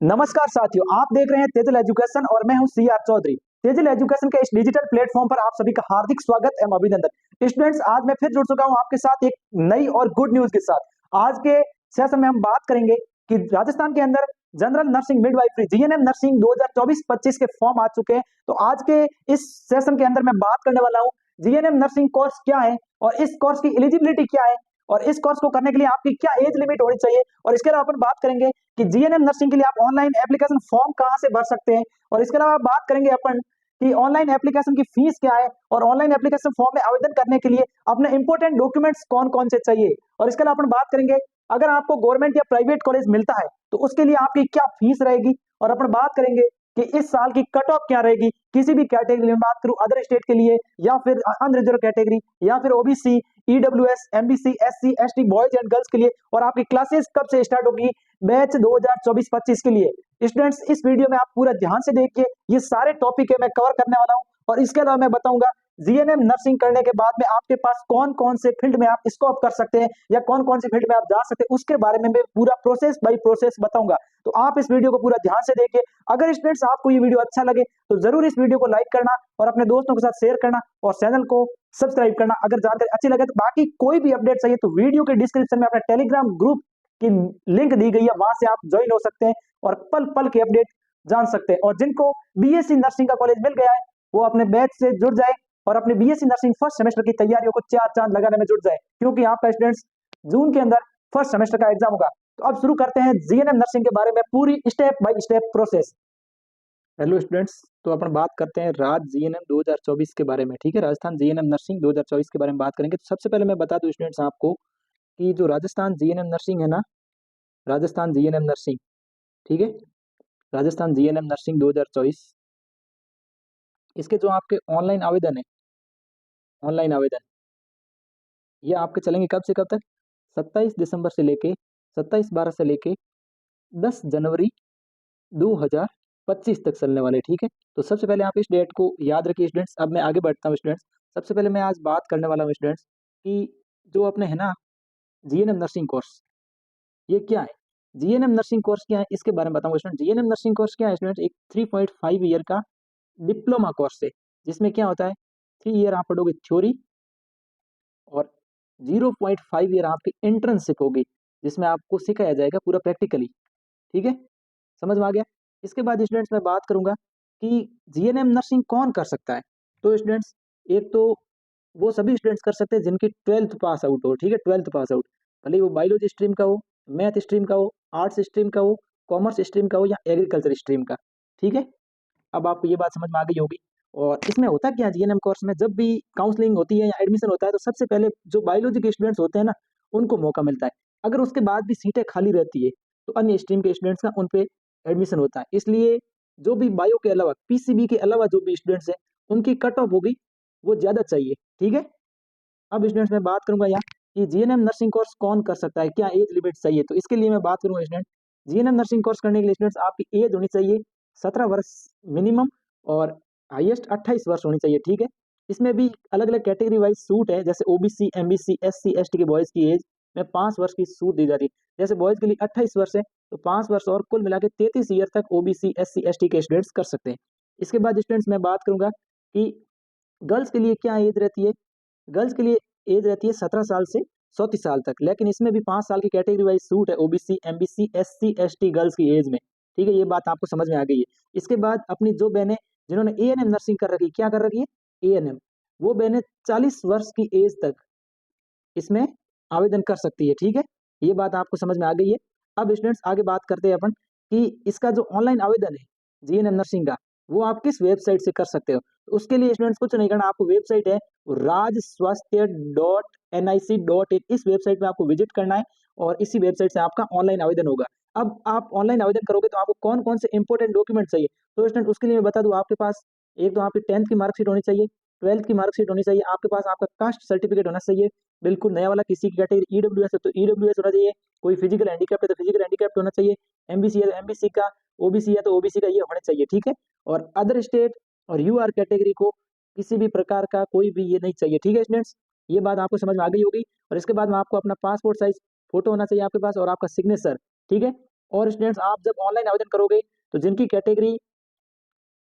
नमस्कार साथियों, आप देख रहे हैं तेजल एजुकेशन और मैं हूं सीआर चौधरी। तेजल एजुकेशन के इस डिजिटल प्लेटफॉर्म पर आप सभी का हार्दिक स्वागत एवं अभिनंदन। स्टूडेंट्स, आज मैं फिर जुड़ चुका हूं आपके साथ एक नई और गुड न्यूज के साथ। आज के सेशन में हम बात करेंगे कि राजस्थान के अंदर general nursing midwifery GNM nursing 2024-25 के फॉर्म आ चुके हैं। तो आज के इस सेशन के अंदर मैं बात करने वाला हूं जीएनएम नर्सिंग कोर्स क्या है और इस कोर्स की एलिजिबिलिटी क्या है और इस कोर्स को करने के लिए आपकी क्या एज लिमिट होनी चाहिए। और इसके अलावा अपन बात करेंगे कि जीएनएम नर्सिंग के लिए आप ऑनलाइन एप्लीकेशन फॉर्म कहां से भर सकते हैं। और इसके अलावा बात करेंगे अपन कि ऑनलाइन एप्लीकेशन की फीस क्या है और ऑनलाइन एप्लीकेशन फॉर्म में आवेदन करने के लिए अपने इंपोर्टेंट डॉक्यूमेंट्स कौन कौन से चाहिए। और इसके अलावा अपन बात करेंगे अगर आपको गवर्नमेंट या प्राइवेट कॉलेज मिलता है तो उसके लिए आपकी क्या फीस रहेगी। और अपन बात करेंगे कि इस साल की कट ऑफ क्या रहेगी किसी भी कैटेगरी में, बात करूं अदर स्टेट के लिए या फिर अनरिजर्व कैटेगरी या फिर OBC, EWS, MBC, SC, ST, boys and girls के लिए। और आपकी क्लासेस कब से स्टार्ट होगी बैच 2024-25 के लिए। स्टूडेंट्स, इस वीडियो में आप पूरा ध्यान से देखिए, ये सारे टॉपिक है मैं कवर करने वाला हूं। और इसके अलावा मैं बताऊंगा जीएनएम नर्सिंग करने के बाद में आपके पास कौन कौन से फील्ड में आप स्कोप कर सकते हैं या कौन कौन सी फील्ड में आप जा सकते हैं, उसके बारे में मैं पूरा प्रोसेस बाय प्रोसेस बताऊंगा। तो आप इस वीडियो को पूरा ध्यान से देखिए। अगर स्टूडेंट्स आपको ये वीडियो अच्छा लगे तो जरूर इस वीडियो को लाइक करना और अपने दोस्तों के साथ शेयर करना और चैनल को सब्सक्राइब करना अगर जानकारी अच्छी लगे तो। बाकी कोई भी अपडेट चाहिए तो वीडियो के डिस्क्रिप्शन में अपना टेलीग्राम ग्रुप की लिंक दी गई है, वहां से आप ज्वाइन हो सकते हैं और पल पल के अपडेट जान सकते हैं। और जिनको बीएससी नर्सिंग का कॉलेज मिल गया है वो अपने बैच से जुड़ जाए और अपने बीएससी नर्सिंग फर्स्ट सेमेस्टर की तैयारियों को चार चांद लगाने में जुट जाए, क्योंकि आपका स्टूडेंट्स जून के अंदर फर्स्ट सेमेस्टर का एग्जाम होगा। तो अब शुरू करते हैं जीएनएम नर्सिंग के बारे में पूरी step by step process. Hello students, तो अपन बात करते हैं राज जीएनएम 2024 के बारे में। ठीक है, राजस्थान जीएनएम नर्सिंग 2024 के बारे में बात करेंगे। तो सबसे पहले मैं बता दूं स्टूडेंट्स आपको कि जो राजस्थान जीएनएम नर्सिंग है ना, राजस्थान जीएनएम नर्सिंग, ठीक है, राजस्थान जीएनएम नर्सिंग 2024, इसके जो आपके ऑनलाइन आवेदन है, ऑनलाइन आवेदन ये आपके चलेंगे कब से कब तक, 27 दिसंबर से लेके 27/12 से लेके 10 जनवरी 2025 तक चलने वाले। ठीक है, तो सबसे पहले आप इस डेट को याद रखिए स्टूडेंट्स। अब मैं आगे बढ़ता हूँ स्टूडेंट्स। सबसे पहले मैं आज बात करने वाला हूँ स्टूडेंट्स कि जो अपने है ना जीएनएम नर्सिंग कोर्स, ये क्या है, जीएनएम नर्सिंग कोर्स क्या है इसके बारे में बताऊंगा स्टूडेंट। जीएनएम नर्सिंग कोर्स क्या है स्टूडेंट, एक 3.5 ईयर का डिप्लोमा कोर्स है, जिसमें क्या होता है 3 ईयर आप पढ़ोगे थ्योरी और 0.5 ईयर आपकी इंटर्नशिप होगी, जिसमें आपको सिखाया जाएगा पूरा प्रैक्टिकली। ठीक है, समझ में आ गया। इसके बाद स्टूडेंट्स मैं बात करूंगा कि जीएनएम नर्सिंग कौन कर सकता है। तो स्टूडेंट्स, एक तो वो सभी स्टूडेंट्स कर सकते हैं जिनकी 12th पास आउट हो। ठीक है, 12th पास आउट, भले ही वो बायोलॉजी स्ट्रीम का हो, मैथ स्ट्रीम का हो, आर्ट्स स्ट्रीम का हो, कॉमर्स स्ट्रीम का हो या एग्रीकल्चर स्ट्रीम का। ठीक है, अब आपको ये बात समझ में आ गई होगी। और इसमें होता क्या है, जीएनएम कोर्स में जब भी काउंसलिंग होती है या एडमिशन होता है तो सबसे पहले जो बायोलॉजी के स्टूडेंट्स होते हैं ना उनको मौका मिलता है। अगर उसके बाद भी सीटें खाली रहती है तो अन्य स्ट्रीम के स्टूडेंट्स का उन पे एडमिशन होता है। इसलिए जो भी बायो के अलावा, पीसीबी के अलावा जो भी स्टूडेंट्स हैं उनकी कट ऑफ होगी वो ज़्यादा चाहिए। ठीक है, अब स्टूडेंट्स मैं बात करूंगा यहाँ कि जीएनएम नर्सिंग कोर्स कौन कर सकता है, क्या एज लिमिट चाहिए। तो इसके लिए मैं बात करूंगा स्टूडेंट, जीएनएम नर्सिंग कोर्स करने के लिए स्टूडेंट्स आपकी एज होनी चाहिए 17 वर्ष मिनिमम और हाईएस्ट 28 वर्ष होनी चाहिए। ठीक है, इसमें भी अलग अलग कैटेगरी वाइज सूट है, जैसे ओबीसी, एमबीसी, एससी, एसटी के बॉयज़ की एज में 5 वर्ष की सूट दी जा रही है। जैसे बॉयज़ के लिए 28 वर्ष है तो 5 वर्ष और कुल मिला के 33 ईयर तक ओबीसी, एससी, एसटी के स्टूडेंट्स कर सकते हैं। इसके बाद स्टूडेंट्स मैं बात करूंगा कि गर्ल्स के लिए क्या एज रहती है। गर्ल्स के लिए एज रहती है 17 साल से 34 साल तक, लेकिन इसमें भी 5 साल की कैटेगरी वाइज सूट है OBC, MBC, SC, ST girls की एज में। ठीक है, ये बात आपको समझ में आ गई है। इसके बाद अपनी जो बहनें जिन्होंने एएनएम नर्सिंग कर रखी है, क्या कर रखी है एएनएम, वो बहनें 40 वर्ष की एज तक इसमें आवेदन कर सकती है। ठीक है, ये बात आपको समझ में आ गई है। अब स्टूडेंट्स आगे बात करते हैं अपन कि इसका जो ऑनलाइन आवेदन है जीएनएम नर्सिंग का, वो आप किस वेबसाइट से कर सकते हो। तो उसके लिए स्टूडेंट्स कुछ नहीं करना, आपको वेबसाइट है rajswasthya.nic.in, इस वेबसाइट में आपको विजिट करना है और इसी वेबसाइट से आपका ऑनलाइन आवेदन होगा। अब आप ऑनलाइन आवेदन करोगे तो आपको कौन कौन से इंपॉर्टेंट डॉक्यूमेंट चाहिए। तो स्टूडेंट उसके लिए मैं बता दूं, आपके पास एक तो आपकी 10th की मार्कशीट होनी चाहिए, 12th की मार्कशीट होनी चाहिए, आपके पास आपका कास्ट सर्टिफिकेट होना चाहिए बिल्कुल नया वाला। किसी की कैटेगरी ईडब्ल्यूएस है तो ईडब्ल्यूएस होना चाहिए, कोई फिजिकल हैंडीकैप्ट है तो फिजिकल हैंडीकैप्ट होना चाहिए, एमबीसी है तो एमबीसी का, ओबीसी है तो ओबीसी का, ये होना चाहिए। ठीक है, और अदर स्टेट और यूआर कैटेगरी को किसी भी प्रकार का कोई भी ये नहीं चाहिए। ठीक है स्टूडेंट्स, ये बात आपको समझ में आ गई होगी। और इसके बाद में आपको अपना पासपोर्ट साइज फोटो होना चाहिए आपके पास और आपका सिग्नेचर। ठीक है, और स्टूडेंट्स आप जब ऑनलाइन आवेदन करोगे तो जिनकी category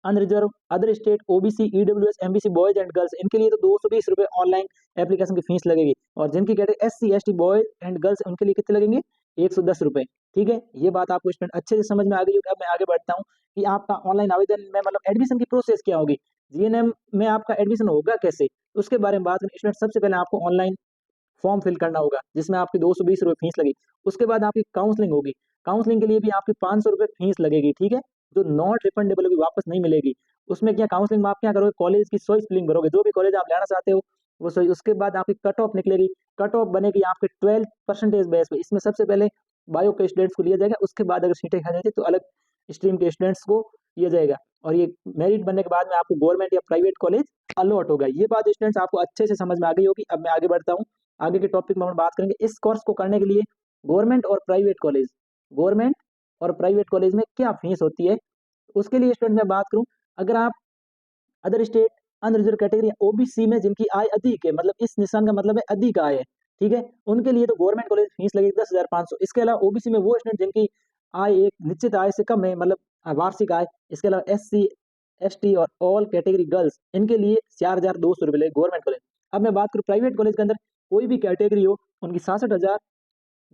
unreserved, other state, OBC, EWS, MBC boys and girls, इनके लिए तो 220 रुपये ऑनलाइन एप्लीकेशन की फीस लगेगी। और जिनकी category SC ST boys and girls, उनके लिए कितने लगेंगे? 110 रुपये। ठीक है, ये बात आपको स्टूडेंट अच्छे से समझ में आ गई होगी। अब मैं आगे बढ़ता हूँ कि आपका ऑनलाइन आवेदन में मतलब एडमिशन की प्रोसेस क्या होगी, जीएनएम में आपका एडमिशन होगा कैसे, उसके बारे में बात करें। स्टूडेंट सबसे पहले आपको ऑनलाइन फॉर्म फिल करना होगा जिसमें आपकी 220 रुपये फीस लगी। उसके बाद आपकी काउंसलिंग होगी, काउंसलिंग के लिए भी आपकी 500 रुपये फीस लगेगी। ठीक है, जो नॉट रिफंडेबल होगी, वापस नहीं मिलेगी। उसमें क्या काउंसलिंग में आप क्या करोगे, कॉलेज की चॉइस फिलिंग भरोगे, जो भी कॉलेज आप लेना चाहते हो वो सही। उसके बाद आपकी कट ऑफ निकलेगी, कट ऑफ बनेगी आपके 12% बेस पे। इसमें सबसे पहले बायो के स्टूडेंट्स को लिया जाएगा, उसके बाद अगर सीटें खा जाती तो अलग स्ट्रीम के स्टूडेंट्स को लिया जाएगा। और ये मेरिट बनने के बाद में आपको गवर्नमेंट या प्राइवेट कॉलेज अलॉट होगा। ये बात स्टूडेंट्स आपको अच्छे से समझ में आ गई होगी। अब मैं आगे बढ़ता हूँ, आगे के टॉपिक में हम बात करेंगे इस कोर्स को करने के लिए गवर्नमेंट और प्राइवेट कॉलेज, गवर्नमेंट और प्राइवेट कॉलेज में क्या फीस होती है। उसके लिए स्टूडेंट मैं बात करूं, अगर आप other state, unreserved category, OBC में जिनकी आय अधिक है, मतलब इस निशान का मतलब है अधिक आय है, ठीक है, उनके लिए तो गवर्नमेंट कॉलेज फीस लगेगी 10,500। इसके अलावा ओबीसी में वो स्टूडेंट जिनकी आय एक निश्चित आय से कम है, मतलब वार्षिक आय। इसके अलावा एससी एसटी और ऑल कैटेगरी गर्ल्स, इनके लिए 4,200 रुपये लगे गवर्नमेंट कॉलेज। अब मैं बात करूँ प्राइवेट कॉलेज के अंदर, कोई भी कैटेगरी हो, उनकी 66,000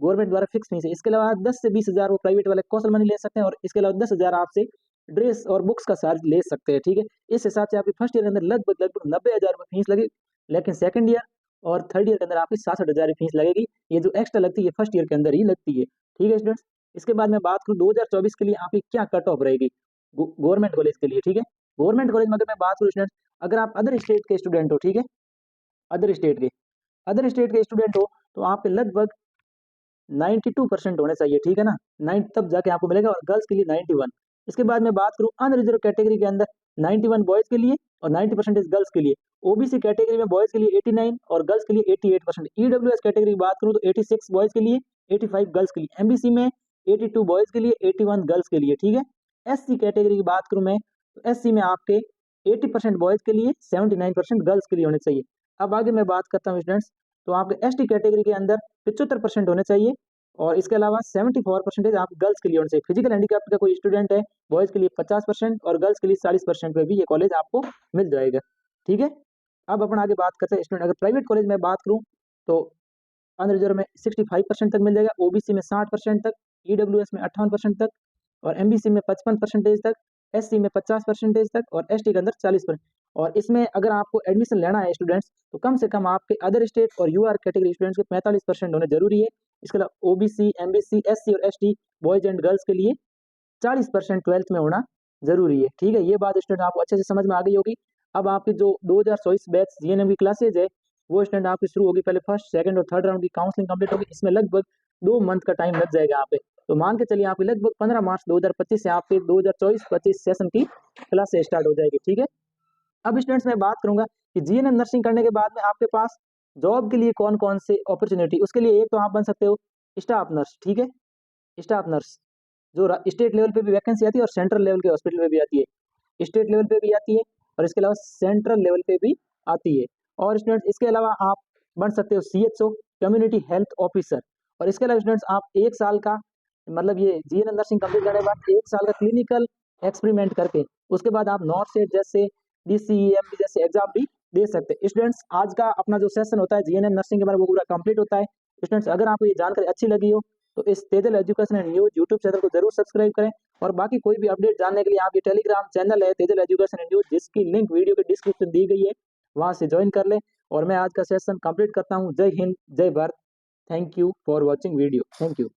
गवर्नमेंट द्वारा फिक्स फीस है। इसके अलावा 10 से 20,000 वो प्राइवेट वाले कौशल मनी ले सकते हैं, और इसके अलावा 10,000 आपसे ड्रेस और बुक्स का चार्ज ले सकते हैं। ठीक है, इस हिसाब से आपकी फर्स्ट ईयर के अंदर लगभग 90,000 रुपये फीस लगी। लेकिन सेकंड ईयर और थर्ड ईयर के अंदर आपकी 67,000 फीस लगेगी। ये जो एक्स्ट्रा लगती है फर्स्ट ईयर के अंदर ही लगती है। ठीक है स्टूडेंट्स, इसके बाद मैं बात करूँ 2024 के लिए आपकी क्या कट ऑफ रहेगी गवर्नमेंट कॉलेज के लिए। ठीक है, गवर्नमेंट कॉलेज में अगर मैं बात करूँ स्टूडेंट्स, अगर आप अदर स्टेट के स्टूडेंट हो, ठीक है, अदर स्टेट के अदर स्टेट के स्टूडेंट हो, तो आपके लगभग 92% होने चाहिए। ठीक है ना, 9 तब जाके आपको मिलेगा, और गर्ल्स के लिए 91। इसके बाद मैं बात करूं अनरिजर्व कैटेगरी के अंदर 91 बॉयज के लिए और 90% गर्ल्स के लिए। ओबीसी कैटेगरी में बॉयज के लिए 89 और गर्ल्स के लिए 88%। ईडब्ल्यूएस कैटेगरी की बात करूं तो 86 बॉयज के लिए, 85 गर्ल्स के लिए। एमबीसी में 82 बॉयज के लिए, 81 गर्ल्स के लिए। ठीक है, एससी कैटेगरी की बात करूं मैं, तो एससी में आपके 80% बॉयज के लिए, 79% गर्ल्स के लिए होने चाहिए। अब आगे मैं बात करता हूँ स्टूडेंट्स, तो आपके एसटी कैटेगरी के अंदर 75% होने चाहिए, और इसके अलावा 74% आप गर्ल्स के लिए होने चाहिए। फिजिकल हैंडीकैप का कोई स्टूडेंट है, बॉयज के लिए 50% और गर्ल्स के लिए 40% पे भी ये कॉलेज आपको मिल जाएगा। ठीक है, अब अपन आगे बात करते हैं स्टूडेंट, अगर प्राइवेट कॉलेज में बात करूँ तो अनरिजर्व में 65% तक मिल जाएगा, ओबीसी में 60% तक, ईडब्ल्यूएस में 58% तक, और एमबीसी में 55% तक, एससी में 50% तक, और एसटी के अंदर 40%। और इसमें अगर आपको एडमिशन लेना है स्टूडेंट्स, तो कम से कम आपके अदर स्टेट और यूआर कैटेगरी स्टूडेंट्स के 45% होने जरूरी है। इसके अलावा ओबीसी, एमबीसी, एससी और एसटी बॉयज एंड गर्ल्स के लिए 40% ट्वेल्थ में होना जरूरी है। ठीक है, ये बात स्टूडेंट आपको अच्छे से समझ में आ गई होगी। अब आपकी जो 2024 बैच जीएनएम की क्लासेज है, वो स्टूडेंट आपकी शुरू होगी। पहले फर्स्ट, सेकंड और थर्ड राउंड की काउंसलिंग कंप्लीट होगी। इसमें लगभग 2 मंथ का टाइम लग जाएगा यहाँ पे। तो मान के चलिए आपकी लगभग 15 मार्च 2025 से आपके 2024-25 सेशन की क्लासेज स्टार्ट हो जाएगी। ठीक है, अब स्टूडेंट्स मैं बात करूंगा कि जीएनएम नर्सिंग करने के बाद में आपके पास जॉब के लिए कौन कौन से अपॉर्चुनिटी। उसके लिए एक तो आप बन सकते हो स्टाफ नर्स। ठीक है, स्टाफ नर्स जो स्टेट लेवल पे भी वैकेंसी आती है और सेंट्रल लेवल के हॉस्पिटल में भी आती है। स्टेट लेवल पे भी आती है और इसके अलावा सेंट्रल लेवल पे भी आती है। और स्टूडेंट्स इसके अलावा आप बन सकते हो सीएचओ, कम्युनिटी हेल्थ ऑफिसर। और इसके अलावा स्टूडेंट्स आप 1 साल का, मतलब ये जीएनएम नर्सिंग कंप्लीट करने के बाद 1 साल का क्लिनिकल एक्सपेरिमेंट करके उसके बाद आप नॉर्थ सेट जैसे डीसीएम जैसे एग्जाम भी दे सकते हैं। स्टूडेंट्स आज का अपना जो सेशन होता है जीएनएम नर्सिंग के बारे में वो पूरा कंप्लीट होता है। स्टूडेंट्स अगर आपको ये जानकारी अच्छी लगी हो तो इस Tejal education and news YouTube channel को जरूर सब्सक्राइब करें। और बाकी कोई भी अपडेट जानने के लिए आप ये टेलीग्राम चैनल है तेजल एजुकेशन एंड न्यूज, जिसकी लिंक वीडियो के डिस्क्रिप्शन दी गई है, वहां से ज्वाइन कर लें। और मैं आज का सेशन कंप्लीट करता हूँ। जय हिंद, जय Bharat. Thank you for watching video. Thank you.